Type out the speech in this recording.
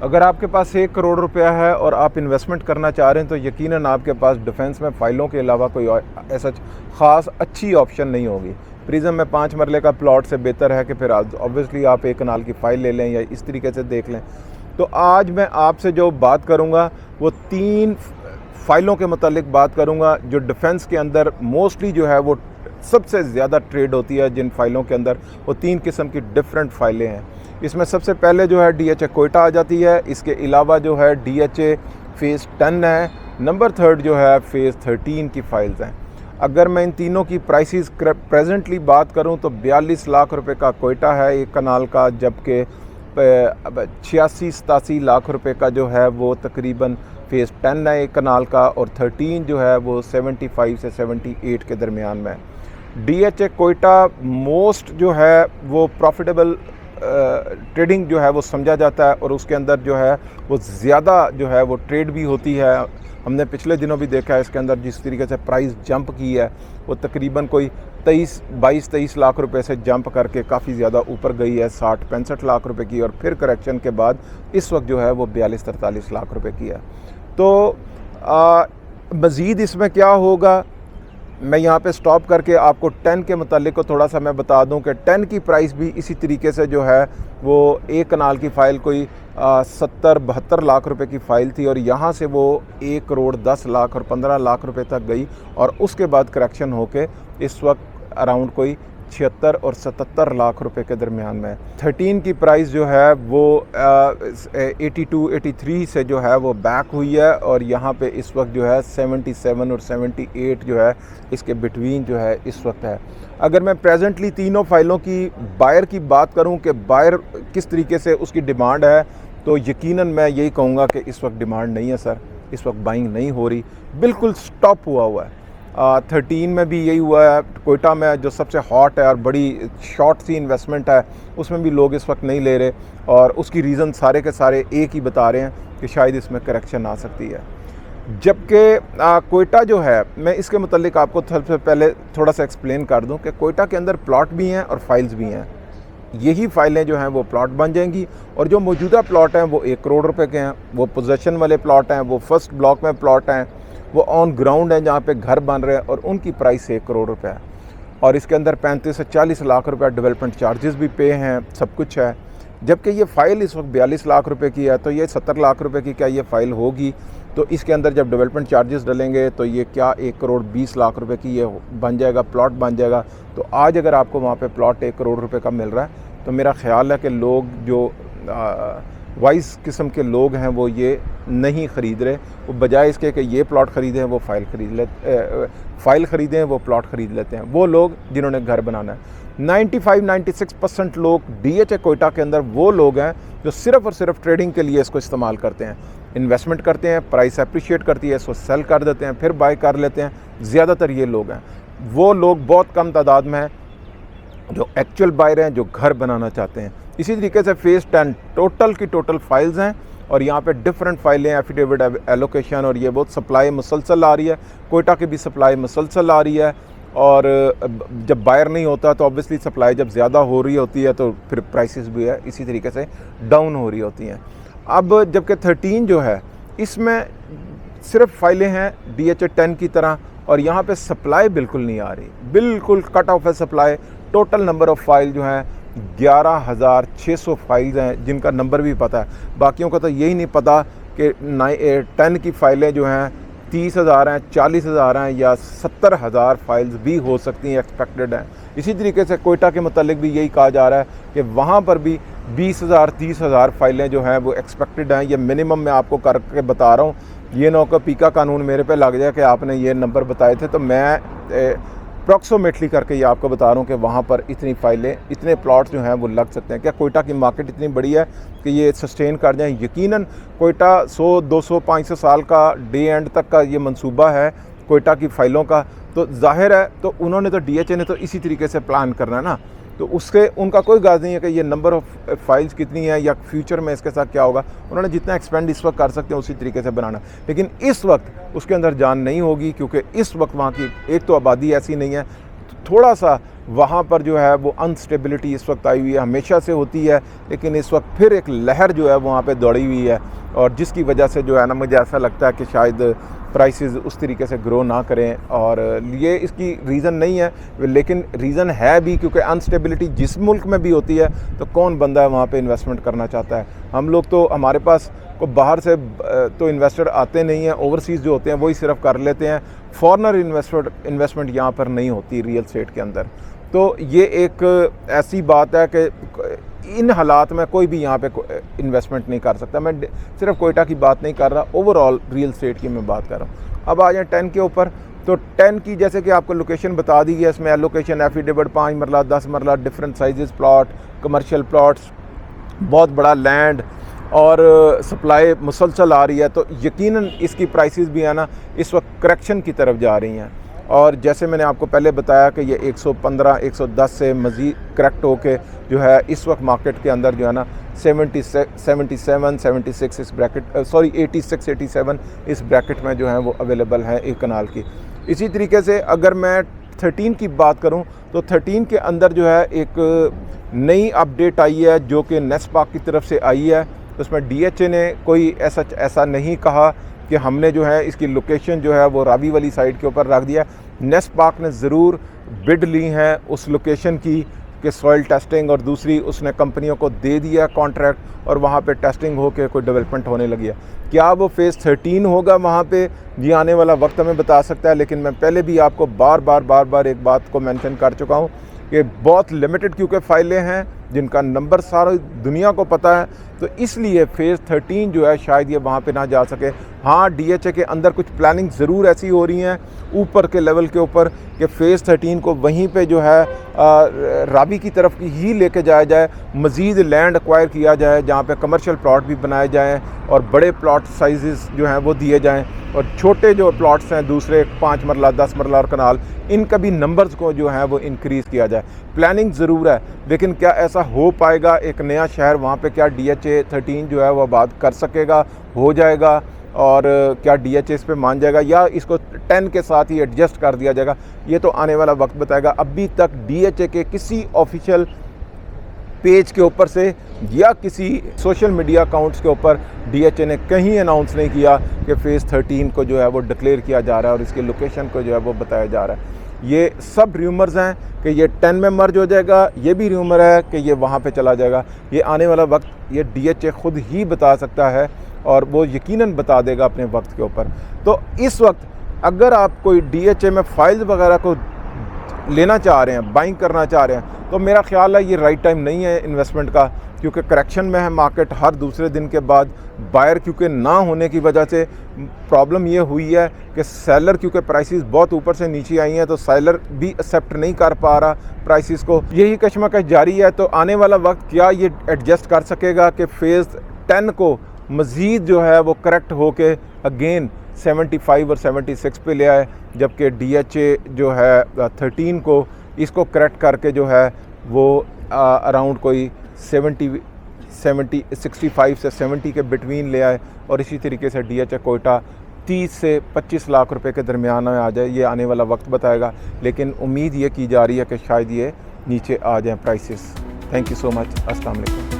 अगर आपके पास 1 करोड़ रुपया है और आप इन्वेस्टमेंट करना चाह रहे हैं तो यकीनन आपके पास डिफेंस में फ़ाइलों के अलावा कोई ऐसा ख़ास अच्छी ऑप्शन नहीं होगी। प्रिज्म में 5 मरले का प्लॉट से बेहतर है कि फिर ऑब्वियसली आप 1 कनाल की फ़ाइल ले लें या इस तरीके से देख लें। तो आज मैं आपसे जो बात करूँगा वो 3 फ़ाइलों के मतलब बात करूँगा जो डिफेंस के अंदर मोस्टली जो है वो सबसे ज़्यादा ट्रेड होती है। जिन फ़ाइलों के अंदर वो 3 किस्म की डिफरेंट फ़ाइलें हैं। इसमें सबसे पहले जो है DHA कोयटा आ जाती है। इसके अलावा जो है DHA फ़ेज़ 10 है। नंबर 3 जो है फ़ेज़ 13 की फ़ाइल्स हैं। अगर मैं इन तीनों की प्राइसेस प्रेजेंटली बात करूं तो 42 लाख रुपए का कोयटा है 1 कनाल का, जबकि 86-87 लाख रुपए का जो है वो तकरीबन फ़ेज़ 10 है 1 कनाल का, और 13 जो है वो 75 से 78 के दरमियान में। DHA कोयटा मोस्ट जो है वो प्रॉफिटेबल ट्रेडिंग जो है वो समझा जाता है, और उसके अंदर जो है वो ज़्यादा जो है वो ट्रेड भी होती है। हमने पिछले दिनों भी देखा है इसके अंदर जिस तरीके से प्राइस जंप की है वो तकरीबन कोई 22-23 लाख रुपए से जंप करके काफ़ी ज़्यादा ऊपर गई है 60-65 लाख रुपए की, और फिर करेक्शन के बाद इस वक्त जो है वो 42-43 लाख रुपए की है। तो मज़ीद इसमें क्या होगा, मैं यहाँ पे स्टॉप करके आपको 10 के मुतालिक को थोड़ा सा मैं बता दूं कि 10 की प्राइस भी इसी तरीके से जो है वो 1 कनाल की फ़ाइल कोई 70-72 लाख रुपए की फ़ाइल थी, और यहाँ से वो 1 करोड़ 10 लाख और 15 लाख रुपए तक गई, और उसके बाद करेक्शन होके इस वक्त अराउंड कोई 76 और 77 लाख रुपए के दरमियान में। 13 की प्राइस जो है वो 82-83 से जो है वो बैक हुई है, और यहाँ पे इस वक्त जो है 77 और 78 जो है इसके बिटवीन जो है इस वक्त है। अगर मैं प्रेजेंटली तीनों फ़ाइलों की बायर की बात करूँ कि बायर किस तरीके से उसकी डिमांड है, तो यकीनन मैं यही कहूँगा कि इस वक्त डिमांड नहीं है सर, इस वक्त बाइंग नहीं हो रही, बिल्कुल स्टॉप हुआ है। 13 में भी यही हुआ है। कोयटा में जो सबसे हॉट है और बड़ी शॉर्ट सी इन्वेस्टमेंट है उसमें भी लोग इस वक्त नहीं ले रहे, और उसकी रीज़न सारे के सारे एक ही बता रहे हैं कि शायद इसमें करेक्शन आ सकती है। जबकि कोयटा जो है, मैं इसके मुतालिक आपको सबसे पहले थोड़ा सा एक्सप्लेन कर दूं कि कोयटा के अंदर प्लॉट भी हैं और फाइल्स भी हैं। यही फ़ाइलें जो हैं वो प्लॉट बन जाएंगी, और जो मौजूदा प्लॉट हैं वो 1 करोड़ रुपए के हैं, वो पोजेसन वाले प्लॉट हैं, वो फर्स्ट ब्लॉक में प्लॉट हैं, वो ऑन ग्राउंड है जहाँ पे घर बन रहे हैं, और उनकी प्राइस 1 करोड़ रुपए है, और इसके अंदर 35 से 40 लाख रुपए डेवलपमेंट चार्जेस भी पे हैं, सब कुछ है। जबकि ये फ़ाइल इस वक्त 42 लाख रुपए की है, तो ये 70 लाख रुपए की क्या ये फ़ाइल होगी, तो इसके अंदर जब डेवलपमेंट चार्जेस डलेंगे तो ये क्या 1 करोड़ 20 लाख रुपए की ये बन जाएगा, प्लॉट बन जाएगा। तो आज अगर आपको वहाँ पे प्लॉट 1 करोड़ रुपए का मिल रहा है तो मेरा ख्याल है कि लोग जो वाइस किस्म के लोग हैं वो ये नहीं ख़रीद रहे, वो बजाय इसके कि ये प्लॉट ख़रीदें वो फ़ाइल ख़रीदें वो प्लॉट ख़रीद लेते हैं, वो लोग जिन्होंने घर बनाना है। 95-96% लोग DHA कोयटा के अंदर वो लोग हैं जो सिर्फ़ और सिर्फ ट्रेडिंग के लिए इसको इस्तेमाल करते हैं, इन्वेस्टमेंट करते हैं, प्राइस अप्रिशिएट करती है, इसको सेल कर देते हैं, फिर बाय कर लेते हैं। ज़्यादातर ये लोग हैं, वो लोग बहुत कम तादाद में हैं जो एक्चुअल बायर हैं, जो घर बनाना चाहते हैं। इसी तरीके से फ़ेज़ 10 टोटल की टोटल फाइल्स हैं, और यहाँ पे डिफरेंट फाइलें, एफिडेविट एलोकेशन, और ये बहुत सप्लाई मुसलसल आ रही है। कोयटा की भी सप्लाई मुसलसल आ रही है, और जब बायर नहीं होता तो ऑब्वियसली सप्लाई जब ज़्यादा हो रही होती है तो फिर प्राइसेस भी है इसी तरीके से डाउन हो रही होती हैं। अब जबकि 13 जो है इसमें सिर्फ फाइलें हैं DHA 10 की तरह, और यहाँ पे सप्लाई बिल्कुल नहीं आ रही, बिल्कुल कट ऑफ है supply. Total number of file जो हैं 11,600 फाइल्स हैं, जिनका नंबर भी पता है, बाकियों का तो यही नहीं पता कि 10 की फ़ाइलें जो हैं 30,000 हैं, 40,000 हैं, या 70,000 फाइल्स भी हो सकती हैं, एक्सपेक्टेड हैं। इसी तरीके से कोयटा के मुतालिक भी यही कहा जा रहा है कि वहाँ पर भी 20,000 30,000 फाइलें जो हैं वो एक्सपेक्टेड हैं। ये मिनिमम मैं आपको करके बता रहा हूँ, ये ना हो पीका कानून मेरे पे लग जाए कि आपने ये नंबर बताए थे, तो मैं अप्रॉक्सीमेटली करके ये आपको बता रहा हूँ कि वहाँ पर इतनी फ़ाइलें, इतने प्लॉट जो हैं वो लग सकते हैं। क्या कोयटा की मार्केट इतनी बड़ी है कि ये सस्टेन कर जाएँ? यकीनन कोयटा 100-200-500 साल का डे एंड तक का ये मंसूबा है कोयटा की फ़ाइलों का, तो जाहिर है तो उन्होंने तो DHA ने तो इसी तरीके से प्लान करना है ना, तो उसके उनका कोई गाज नहीं है कि ये नंबर ऑफ़ फाइल्स कितनी है या फ्यूचर में इसके साथ क्या होगा। उन्होंने जितना एक्सपेंड इस वक्त कर सकते हैं उसी तरीके से बनाना, लेकिन इस वक्त उसके अंदर जान नहीं होगी, क्योंकि इस वक्त वहाँ की एक तो आबादी ऐसी नहीं है, तो थोड़ा सा वहाँ पर जो है वो अनस्टेबिलिटी इस वक्त आई हुई है, हमेशा से होती है, लेकिन इस वक्त फिर एक लहर जो है वहाँ पे दौड़ी हुई है, और जिसकी वजह से जो है ना मुझे ऐसा लगता है कि शायद प्राइसेस उस तरीके से ग्रो ना करें। और ये इसकी रीज़न नहीं है, लेकिन रीज़न है भी, क्योंकि अनस्टेबिलिटी जिस मुल्क में भी होती है तो कौन बंदा है वहाँ पे इन्वेस्टमेंट करना चाहता है। हम लोग तो, हमारे पास को बाहर से तो इन्वेस्टर आते नहीं हैं, ओवरसीज़ जो होते हैं वही सिर्फ कर लेते हैं। फॉरेनर इन्वेस्टमेंट यहाँ पर नहीं होती रियल एस्टेट के अंदर। तो ये एक ऐसी बात है कि इन हालात में कोई भी यहाँ पे इन्वेस्टमेंट नहीं कर सकता। मैं सिर्फ कोयटा की बात नहीं कर रहा, ओवरऑल रियल एस्टेट की मैं बात कर रहा हूँ। अब आ जाए 10 के ऊपर। तो 10 की जैसे कि आपको लोकेशन बता दी है, इसमें एलोकेशन एफिडेविट 5 मरला 10 मरला, different sizes plot, commercial plots, बहुत बड़ा लैंड, और सप्लाई मुसलसल आ रही है। तो यकीनन इसकी प्राइसेस भी है ना इस वक्त करेक्शन की तरफ जा रही हैं। और जैसे मैंने आपको पहले बताया कि ये 115 110 से मज़ीद करेक्ट होके जो है इस वक्त मार्केट के अंदर जो है ना 77 इस ब्रैकेट 86 87 इस ब्रैकेट में जो है वो अवेलेबल है एक कनाल की। इसी तरीके से अगर मैं 13 की बात करूं तो 13 के अंदर जो है एक नई अपडेट आई है जो कि नेस्पाक की तरफ से आई है। उसमें DHA ने कोई ऐसा नहीं कहा कि हमने जो है इसकी लोकेशन जो है वो रावी वाली साइड के ऊपर रख दिया। नेस्पाक ने ज़रूर बिड ली हैं उस लोकेशन की कि सॉइल टेस्टिंग, और दूसरी उसने कंपनियों को दे दिया कॉन्ट्रैक्ट, और वहाँ पे टेस्टिंग हो के कोई डेवलपमेंट होने लगी है। क्या वो फ़ेज़ 13 होगा वहाँ पे, ये आने वाला वक्त हमें बता सकता है। लेकिन मैं पहले भी आपको बार बार एक बात को मेंशन कर चुका हूँ कि बहुत लिमिटेड क्योंकि फ़ाइलें हैं जिनका नंबर सारी दुनिया को पता है, तो इसलिए फ़ेज़ 13 जो है शायद ये वहाँ पे ना जा सके। हाँ, DHA के अंदर कुछ प्लानिंग ज़रूर ऐसी हो रही हैं ऊपर के लेवल के ऊपर कि फ़ेज़ 13 को वहीं पे जो है रावी की तरफ ही लेके जाया जाए, मज़ीद लैंड एक्वायर किया जाए जहाँ पे कमर्शियल प्लॉट भी बनाए जाएँ और बड़े प्लॉट साइज़ जो हैं वो दिए जाएँ, और छोटे जो प्लॉट्स हैं दूसरे 5 मरला 10 मरला और कनाल, इनका भी नंबर्स को जो है वो इंक्रीज़ किया जाए। प्लानिंग ज़रूर है, लेकिन क्या ऐसा हो पाएगा एक नया शहर वहाँ पे, क्या DHA 13 जो है वो आबाद कर सकेगा, हो जाएगा, और क्या DHA इस पे मान जाएगा या इसको 10 के साथ ही एडजस्ट कर दिया जाएगा, ये तो आने वाला वक्त बताएगा। अभी तक DHA के किसी ऑफिशियल पेज के ऊपर से या किसी सोशल मीडिया अकाउंट्स के ऊपर DHA ने कहीं अनाउंस नहीं किया कि फ़ेज़ 13 को जो है वो डिक्लेयर किया जा रहा है और इसकी लोकेशन को जो है वो बताया जा रहा है। ये सब र्यूमर्स हैं कि ये 10 में मर्ज हो जाएगा, ये भी र्यूमर है कि ये वहाँ पे चला जाएगा। ये आने वाला वक्त ये DHA खुद ही बता सकता है, और वो यकीनन बता देगा अपने वक्त के ऊपर। तो इस वक्त अगर आप कोई DHA में फाइल्स वगैरह को लेना चाह रहे हैं, बाइंग करना चाह रहे हैं, तो मेरा ख्याल है ये राइट टाइम नहीं है इन्वेस्टमेंट का, क्योंकि करेक्शन में है मार्केट हर दूसरे दिन के बाद। बायर क्योंकि ना होने की वजह से प्रॉब्लम ये हुई है कि सेलर, क्योंकि प्राइसेस बहुत ऊपर से नीचे आई हैं, तो सेलर भी एक्सेप्ट नहीं कर पा रहा प्राइसेस को। यही कशमकश जारी है। तो आने वाला वक्त क्या ये एडजस्ट कर सकेगा कि फ़ेज़ 10 को मज़ीद जो है वो करेक्ट होके अगेन 75 और 76 पे ले आए, जबकि DHA जो है 13 को इसको करेक्ट करके जो है वो अराउंड कोई 65 से 70 के बिटवीन ले आए, और इसी तरीके से DHA कोयटा 30 से 25 लाख रुपए के दरमियान में आ जाए। ये आने वाला वक्त बताएगा, लेकिन उम्मीद ये की जा रही है कि शायद ये नीचे आ जाए prices. Thank you so much. अस्सलाम वालेकुम।